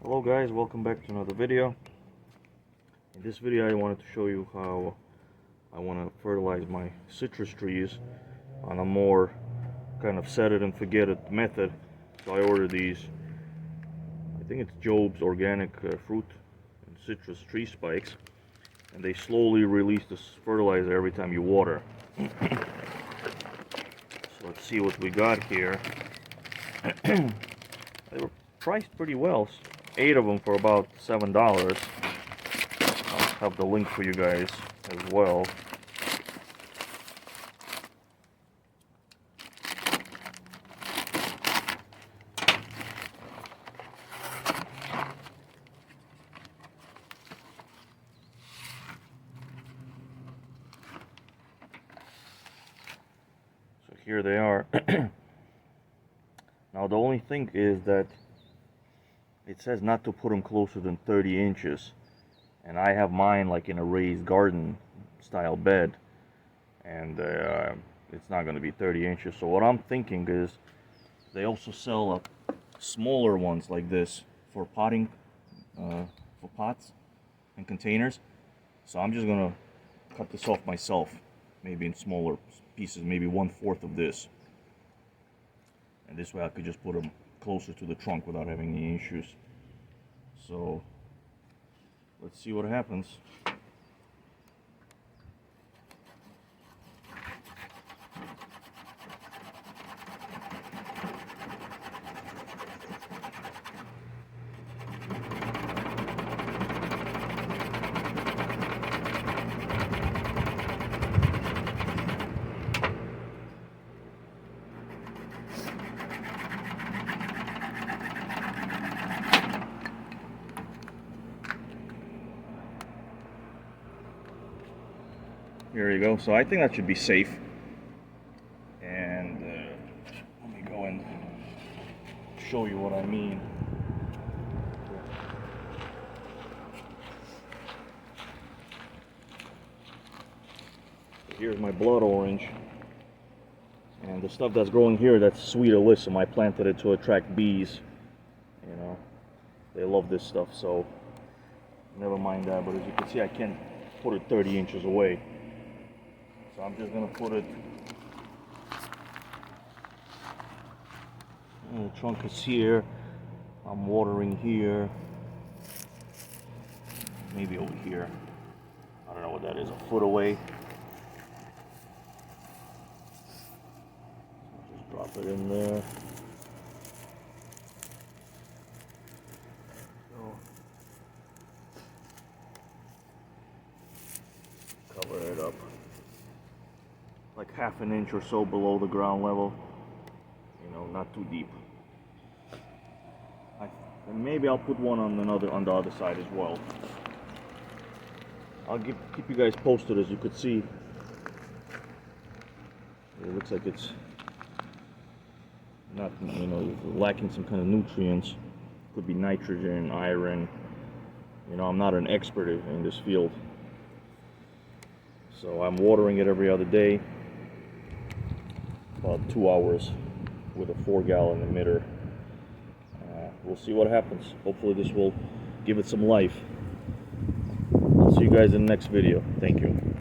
Hello guys, welcome back to another video. In this video I wanted to show you how I want to fertilize my citrus trees on a more kind of set it and forget it method. So I ordered these, I think it's Jobe's organic fruit and citrus tree spikes, and they slowly release this fertilizer every time you water. So let's see what we got here. They were priced pretty well. 8 of them for about $7. I'll have the link for you guys as well. So here they are. Now the only thing is that it says not to put them closer than 30 inches, and I have mine like in a raised garden style bed, and it's not going to be 30 inches. So what I'm thinking is they also sell smaller ones like this for potting, for pots and containers. So I'm just going to cut this off myself, maybe in smaller pieces, maybe 1/4 of this, and this way I could just put them closer to the trunk without having any issues. So let's see what happens. Here you go. So I think that should be safe. And let me go and show you what I mean. Here's my blood orange. And the stuff that's growing here, that's sweet alyssum. I planted it to attract bees. You know, they love this stuff. So never mind that. But as you can see, I can't put it 30 inches away. So I'm just going to put it, the trunk is here, I'm watering here, maybe over here, I don't know what that is, 1 foot away. Just drop it in there. So, cover it up. Like 1/2 inch or so below the ground level, you know, not too deep. And maybe I'll put one on the other side as well. I'll keep you guys posted. As you could see, it looks like it's not, you know, lacking some kind of nutrients. Could be nitrogen, iron. You know, I'm not an expert in this field, so I'm watering it every other day. About 2 hours with a 4-gallon emitter. We'll see what happens. Hopefully this will give it some life. I'll see you guys in the next video. Thank you.